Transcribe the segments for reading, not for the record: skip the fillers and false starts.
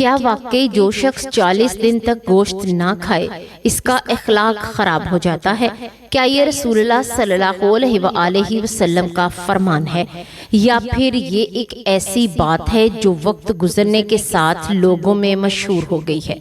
کیا واقعی جو شخص 40 دن تک گوشت نہ کھائے اس کا اخلاق خراب ہو جاتا ہے؟ کیا یہ رسول اللہ صلی اللہ علیہ وآلہ وسلم کا فرمان ہے، یا پھر یہ ایک ایسی بات ہے جو وقت گزرنے کے ساتھ لوگوں میں مشہور ہو گئی ہے؟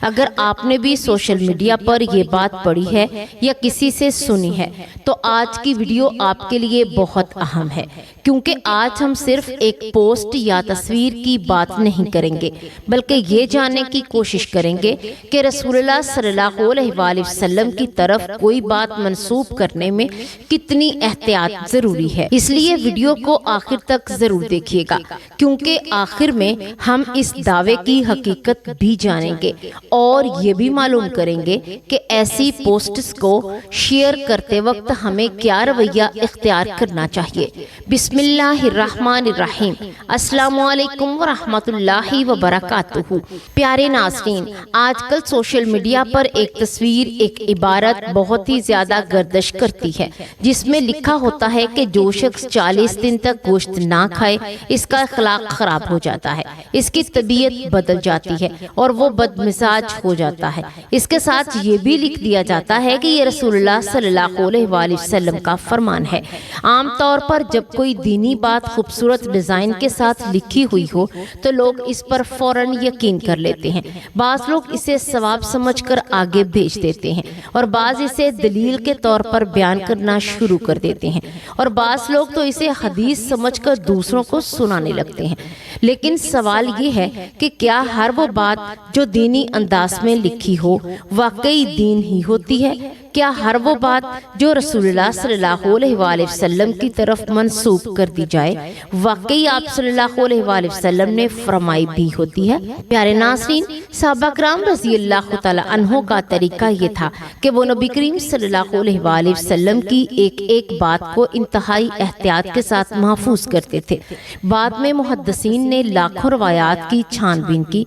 اگر آپ نے بھی سوشل میڈیا پر یہ بات پڑھی ہے یا کسی سے سنی ہے تو آج کی ویڈیو آپ کے لیے بہت اہم ہے، کیونکہ آج ہم صرف ایک پوسٹ یا تصویر کی بات نہیں کریں گے بلکہ یہ جاننے کی کوشش کریں گے کہ رسول اللہ صلی اللہ علیہ وآلہ وسلم کی طرف کوئی بات منسوب کرنے میں کتنی احتیاط ضروری ہے۔ اس لیے ویڈیو کو آخر تک ضرور دیکھیے گا، کیونکہ آخر میں ہم اس دعوے کی حقیقت بھی جانیں گے اور یہ بھی معلوم کریں گے کہ ایسی پوسٹس کو شیئر کرتے وقت ہمیں کیا رویہ اختیار کرنا چاہیے۔ بسم اللہ الرحمن الرحیم۔ السلام علیکم ورحمۃ اللہ وبرکاتہ۔ پیارے ناظرین، آج کل سوشل میڈیا پر ایک تصویر، ایک عبارت بہت ہی زیادہ گردش کرتی ہے، جس میں لکھا ہوتا ہے کہ جو شخص 40 دن تک گوشت نہ کھائے اس کا اخلاق خراب ہو جاتا ہے، اس کی طبیعت بدل جاتی ہے اور وہ بد مزاج ہو جاتا ہے۔ اس کے ساتھ یہ بھی لکھ دیا جاتا ہے کہ یہ رسول اللہ صلی اللہ علیہ وآلہ وسلم کا فرمان ہے۔ عام طور پر جب کوئی دینی بات خوبصورت ڈیزائن کے ساتھ لکھی ہوئی ہو تو لوگ اس پر فوراً یقین کر لیتے ہیں۔ بعض لوگ اسے ثواب سمجھ کر آگے بھیج دیتے ہیں اور بعض اسے دلیل کے طور پر بیان کرنا شروع کر دیتے ہیں، اور بعض لوگ تو اسے حدیث سمجھ کر دوسروں کو سنانے لگتے ہیں۔ لیکن سوال یہ ہے کہ کیا ہر وہ بات جو دینی انداز میں لکھی ہو واقعی دین ہی ہوتی ہے؟ کیا ہر وہ بات جو رسول اللہ صلی اللہ علیہ وآلہ وسلم کی طرف منسوب کر دی جائے واقعی آپ صلی اللہ علیہ وآلہ وسلم نے فرمائی بھی ہوتی ہے؟ پیارے ناظرین، صحابہ کرام رضی اللہ تعالی عنہ کا طریقہ یہ تھا کہ وہ نبی کریم صلی اللہ علیہ وآلہ وسلم کی ایک ایک بات کو انتہائی احتیاط کے ساتھ محفوظ کرتے تھے۔ بعد میں محدثین نے لاکھوں روایات کی چھان بین کی،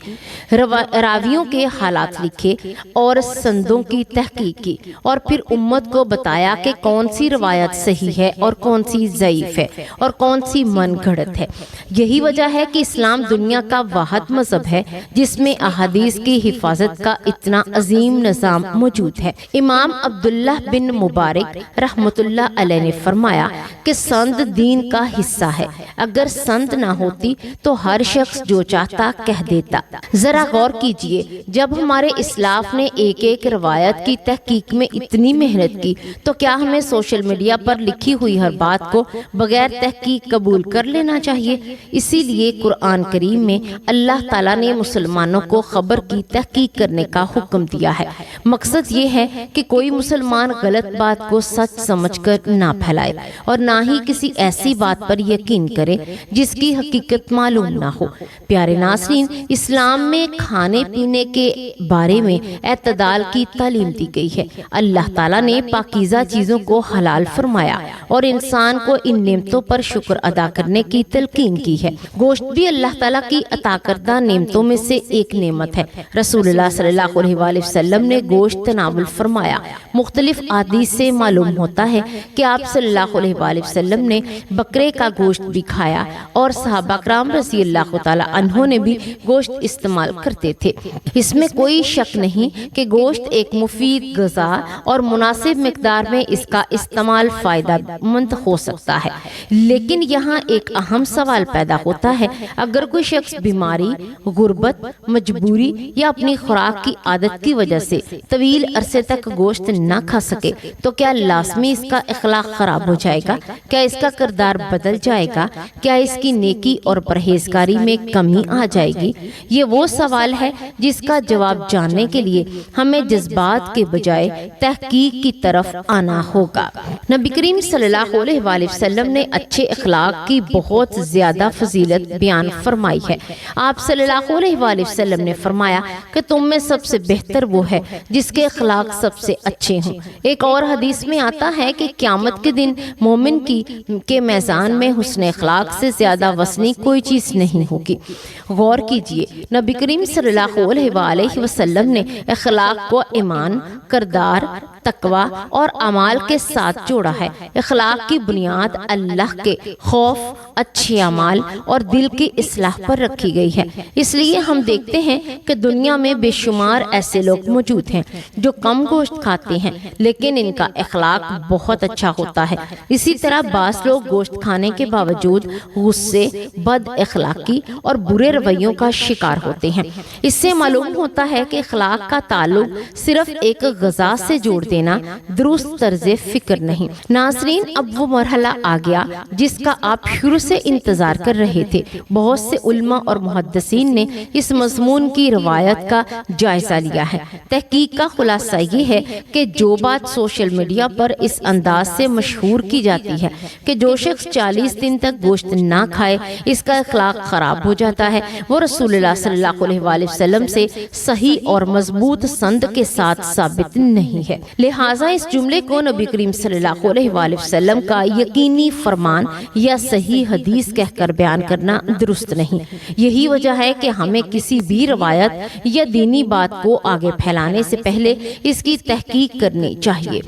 راویوں کے حالات لکھے اور سندوں کی تحقیق کی، اور پھر امت کو بتایا کہ کون سی روایت صحیح ہے اور کون سی ضعیف ہے اور کون سی من گھڑت ہے۔ یہی وجہ ہے کہ اسلام دنیا کا واحد مذہب ہے جس میں احادیث کی حفاظت کا اتنا عظیم نظام موجود ہے۔ امام عبداللہ بن مبارک رحمۃ اللہ علیہ نے فرمایا کہ سند دین کا حصہ ہے، اگر سند نہ ہوتی تو ہر شخص جو چاہتا کہہ دیتا۔ ذرا غور کیجئے، جب ہمارے اسلاف نے ایک ایک روایت کی تحقیق میں اتنی محنت کی تو کیا ہمیں سوشل میڈیا پر لکھی ہوئی ہر بات کو بغیر تحقیق قبول کر لینا چاہیے؟ اسی لیے قرآن کریم میں اللہ تعالیٰ نے مسلمانوں کو خبر کی تحقیق کرنے کا حکم دیا ہے۔ مقصد یہ ہے کہ کوئی مسلمان غلط بات کو سچ سمجھ کر نہ پھیلائے اور نہ ہی کسی ایسی بات پر یقین کرے جس کی حقیقت معلوم نہ ہو۔ پیارے ناظرین، اسلام میں کھانے پینے کے بارے میں اعتدال کی تعلیم دی گئی ہے۔ اللہ تعالیٰ نے پاکیزہ چیزوں کو حلال فرمایا اور انسان کو ان نعمتوں پر شکر ادا کرنے کی تلقین کی ہے۔ گوشت بھی اللہ تعالیٰ کی عطا کردہ نعمتوں میں سے ایک نعمت ہے۔ رسول اللہ صلی اللہ علیہ وآلہ وسلم نے گوشت تناول فرمایا۔ مختلف احادیث سے معلوم ہوتا ہے کہ آپ صلی اللہ علیہ وآلہ وسلم نے بکرے کا گوشت بھی کھایا اور صحابہ کرام رضی اللہ تعالی عنہ نے بھی گوشت استعمال کرتے تھے۔ اس میں کوئی شک نہیں کہ گوشت ایک مفید غذا اور مناسب مقدار میں اس کا استعمال فائدہ مند ہو سکتا ہے، لیکن یہاں ایک اہم سوال پیدا ہوتا ہے۔ اگر کوئی شخص بیماری، غربت، مجبوری یا اپنی خوراک کی عادت کی وجہ سے طویل عرصے تک گوشت نہ کھا سکے تو کیا لازمی اس کا اخلاق خراب ہو جائے گا؟ کیا اس کا کردار بدل جائے گا؟ کیا اس کی نیکی اور پرہیزگاری میں کمی آ جائے گی؟ یہ وہ سوال ہے جس کا جواب جاننے کے لیے ہمیں جذبات کے بجائے تحقیق کی طرف آنا ہوگا۔ نبی کریم صلی اللہ علیہ وآلہ وسلم نے اچھے اخلاق کی بہت زیادہ فضیلت بیان فرمائی ہے۔ آپ صلی اللہ علیہ وآلہ وسلم نے فرمایا کہ تم میں سب سے بہتر وہ ہے جس کے اخلاق سب سے اچھے ہوں۔ ایک اور حدیث میں آتا ہے کہ قیامت کے دن مومن کے میزان میں حسن اخلاق سے زیادہ وزنی کوئی چیز نہیں ہوگی۔ غور کیجئے، نبی کریم صلی اللہ علیہ وآلہ وسلم نے اخلاق کو ایمان، کردار، تقوی اور اعمال کے ساتھ جوڑا ہے۔ اخلاق کی بنیاد اللہ کے خوف، اچھے اعمال اور دل کی اصلاح پر رکھی گئی ہے۔ اس لیے ہم دیکھتے ہیں کہ دنیا میں بے شمار ایسے لوگ موجود ہیں جو کم گوشت کھاتے ہیں لیکن ان کا اخلاق بہت اچھا ہوتا ہے۔ اسی طرح بعض لوگ گوشت کھانے کے باوجود غصے، بد اخلاقی اور برے رویوں کا شکار ہوتے ہیں۔ اس سے معلوم ہوتا ہے کہ اخلاق کا تعلق صرف ایک غذا سے جوڑ دینا درست طرز فکر نہیں۔ ناظرین، اب وہ مرحلہ آ گیا جس کا آپ شروع سے انتظار کر رہے تھے۔ بہت سے علماء اور محدثین نے اس مضمون کی روایت کا جائزہ لیا ہے۔ تحقیق کا خلاصہ یہ ہے کہ جو بات سوشل میڈیا پر اس انداز سے مشہور کی جاتی ہے کہ جو شخص 40 دن تک گوشت نہ کھائے اس کا اخلاق خراب ہو جاتا ہے، وہ رسول اللہ صلی اللہ علیہ وآلہ وسلم سے صحیح اور مضبوط سند کے ساتھ ثابت نہیں ہے۔ لہٰذا اس جملے کو نبی کریم صلی اللہ علیہ وآلہ وسلم کا یقینی فرمان یا صحیح حدیث کہہ کر بیان کرنا درست نہیں۔ یہی وجہ ہے کہ ہمیں کسی بھی روایت یا دینی بات کو آگے پھیلانے سے پہلے اس کی تحقیق کرنی چاہیے۔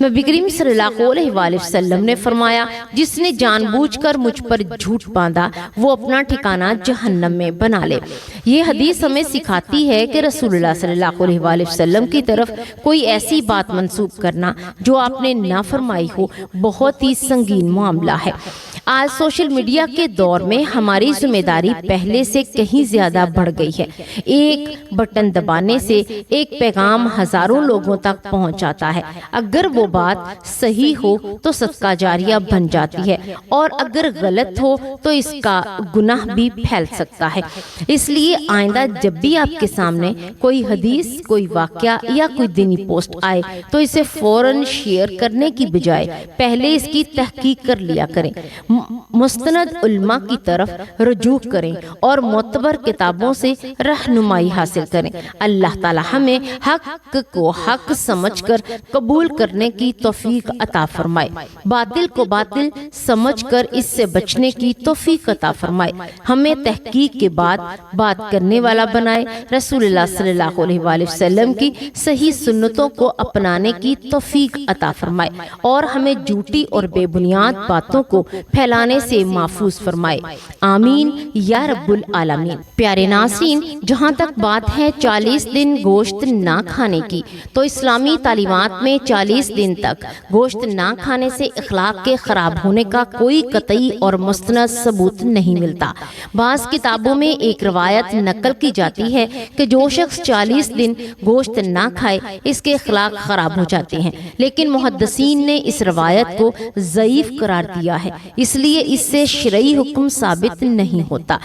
نبی کریم صلی اللہ علیہ وآلہ وسلم نے فرمایا، جس نے جان بوجھ کر مجھ پر جھوٹ باندھا وہ اپنا ٹھکانہ جہنم میں بنا لے۔ یہ حدیث ہمیں سکھاتی ہے کہ رسول اللہ صلی اللہ علیہ وآلہ وسلم کی طرف کوئی ایسی بات منسوب کرنا جو آپ نے نہ فرمائی ہو بہت ہی سنگین معاملہ ہے۔ آج سوشل میڈیا کے دور میں ہماری ذمہ داری پہلے سے کہیں زیادہ بڑھ گئی ہے۔ ایک بٹن دبانے سے ایک پیغام ہزاروں لوگوں تک پہنچ جاتا ہے۔ اگر وہ بات صحیح ہو تو صدقہ جاریہ بن جاتی ہے اور اگر غلط ہو تو اس کا گناہ بھی پھیل سکتا ہے۔ اس لیے آئندہ جب بھی آپ کے سامنے کوئی حدیث، کوئی واقعہ یا کوئی دینی پوسٹ آئے تو اسے فوراً شیئر کرنے کی بجائے پہلے اس کی تحقیق کر لیا کریں، مستند علماء کی طرف رجوع کریں اور معتبر کتابوں سے رہنمائی حاصل کریں۔ اللہ تعالی ہمیں حق کو حق سمجھ کر قبول کرنے کی توفیق عطا فرمائے، باطل کو باطل سمجھ کر اس سے بچنے کی توفیق عطا فرمائے، ہمیں تحقیق کے بعد بات کرنے والا بنائے، رسول اللہ صلی اللہ علیہ وآلہ وسلم کی صحیح سنتوں کو اپنانے کی توفیق عطا فرمائے اور ہمیں جھوٹی اور بے بنیاد باتوں کو پھیلانے سے محفوظ فرمائے، آمین یا رب العالمین۔ پیارے ناظرین، جہاں تک بات ہے 40 دن گوشت نہ کھانے کی، تو اسلامی تعلیمات میں 40 دن تک گوشت نہ کھانے سے اخلاق کے خراب ہونے کا کوئی قطعی اور مستند ثبوت نہیں ملتا۔ بعض کتابوں میں ایک روایت نقل کی جاتی ہے کہ جو شخص 40 دن گوشت نہ کھائے اس کے اخلاق خراب ہو جاتے ہیں، لیکن محدثین نے اس روایت کو ضعیف قرار دیا ہے، اس لیے اس سے شرعی حکم ثابت نہیں ہوتا۔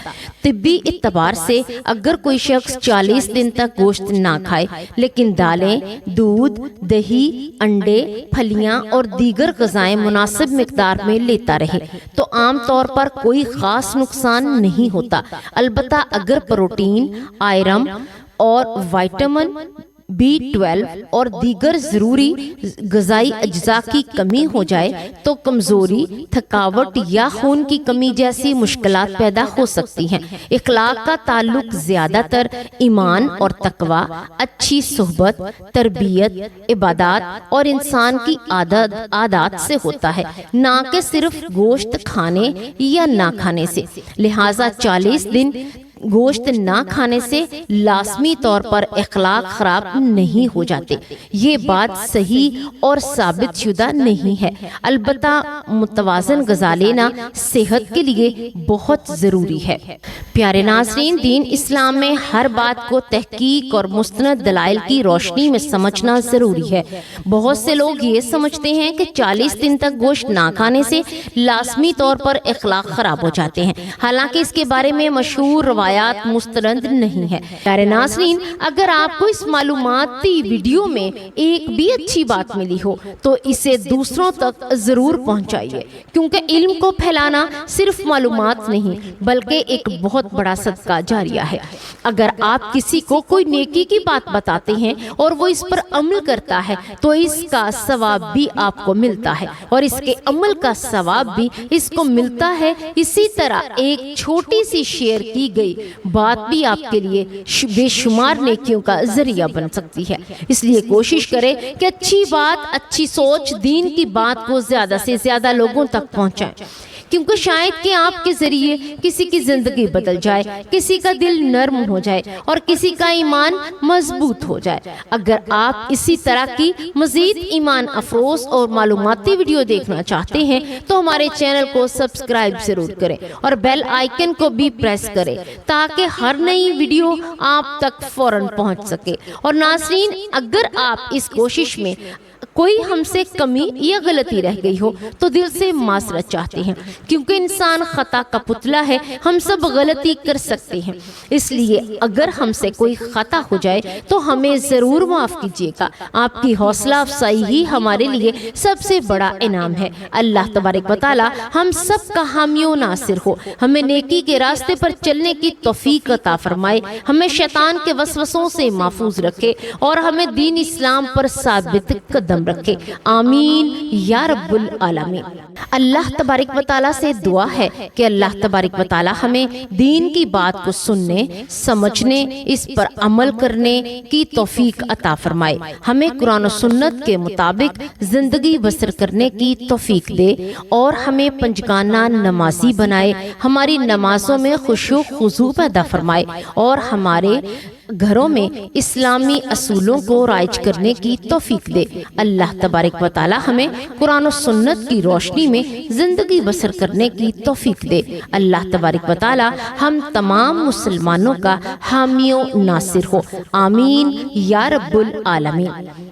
طبی اعتبار سے اگر کوئی شخص 40 دن تک گوشت نہ کھائے لیکن دالیں، دودھ، دہی، انڈے، پھلیاں اور دیگر غذائیں مناسب مقدار میں لیتا رہے تو عام طور پر کوئی خاص نقصان نہیں ہوتا۔ البتہ اگر پروٹین، آئرن اور وائٹامن B12 اور دیگر ضروری غذائی اجزاء کی کمی ہو جائے تو کمزوری، تھکاوٹ یا خون کی کمی جیسی مشکلات پیدا ہو سکتی ہیں۔ اخلاق کا تعلق زیادہ تر ایمان اور تقوی، اچھی صحبت، تربیت، عبادات اور انسان کی عادات سے ہوتا ہے، نہ کہ صرف گوشت کھانے یا نہ کھانے سے۔ لہٰذا 40 دن گوشت نہ کھانے سے لازمی طور پر اخلاق خراب نہیں ہو جاتے۔ یہ بات صحیح اور ثابت شدہ نہیں ہے، البتہ متوازن غذا لینا صحت کے لیے بہت ضروری ہے۔ پیارے ناظرین، دین اسلام میں ہر بات کو تحقیق اور مستند دلائل کی روشنی میں سمجھنا ضروری ہے۔ بہت سے لوگ یہ سمجھتے ہیں کہ 40 دن تک گوشت نہ کھانے سے لازمی طور پر اخلاق خراب ہو جاتے ہیں، حالانکہ اس کے بارے میں مشہور روایات مستند نہیں ہے۔ پیارے ناظرین، اگر آپ کو اس معلوماتی ویڈیو میں ایک بھی اچھی بات ملی ہو تو اسے دوسروں تک ضرور پہنچائیے، کیونکہ علم کو پھیلانا صرف معلومات نہیں بلکہ ایک بہت بڑا صدقہ جاریہ ہے۔ اگر آپ کسی کو کوئی نیکی کی بات بتاتے ہیں اور وہ اس پر عمل کرتا ہے تو اس کا ثواب بھی آپ کو ملتا ہے اور اس کے عمل کا ثواب بھی اس کو ملتا ہے۔ اسی طرح ایک چھوٹی سی شیئر کی گئی بات بھی آپ کے لیے بے شمار نیکیوں کا ذریعہ بن سکتی ہے۔ اس لیے کوشش کریں کہ اچھی بات، اچھی سوچ، دین کی بات کو زیادہ سے زیادہ لوگوں تک پہنچائیں، کیونکہ شاید کہ آپ کے ذریعے کسی کی زندگی بدل جائے، کسی کا دل نرم ہو جائے اور کسی کا ایمان مضبوط ہو جائے۔ اگر آپ اسی طرح کی مزید ایمان افروز اور معلوماتی ویڈیو دیکھنا چاہتے ہیں تو ہمارے چینل کو سبسکرائب ضرور کریں اور بیل آئیکن کو بھی پریس کریں تاکہ ہر نئی ویڈیو آپ تک فوراً پہنچ سکے۔ اور ناظرین، اگر آپ اس کوشش میں کوئی ہم سے کمی یا غلطی رہ گئی ہو تو دل سے معذرت چاہتے ہیں، کیونکہ انسان خطا کا پتلا ہے، ہم سب غلطی کر سکتے ہیں۔ اس لیے اگر ہم سے کوئی خطا ہو جائے تو ہمیں ضرور معاف کیجیے گا۔ آپ کی حوصلہ افزائی ہی ہمارے لیے سب سے بڑا انعام ہے۔ اللہ تبارک و تعالی ہم سب کا حامی و ناصر ہو، ہمیں نیکی کے راستے پر چلنے کی توفیق عطا فرمائے، ہمیں شیطان کے وسوسوں سے محفوظ رکھے اور ہمیں دین اسلام پر ثابت قدم رکھے، آمین یا رب العالمین۔ اللہ تبارک و تعالیٰ سے دعا ہے کہ اللہ تبارک و تعالیٰ ہمیں دین کی بات کو سننے، سمجھنے، اس پر عمل کرنے کی توفیق عطا فرمائے، ہمیں قرآن و سنت کے مطابق زندگی بسر کرنے کی توفیق دے اور ہمیں پنجگانہ نمازی بنائے، ہماری نمازوں میں خشوع و خضوع پیدا فرمائے اور ہمارے گھروں میں اسلامی اصولوں کو رائج کرنے کی توفیق دے۔ اللہ تبارک و تعالی ہمیں قرآن و سنت کی روشنی میں زندگی بسر کرنے کی توفیق دے۔ اللہ تبارک و تعالی ہم تمام مسلمانوں کا حامی و ناصر ہو، آمین یا رب العالمین۔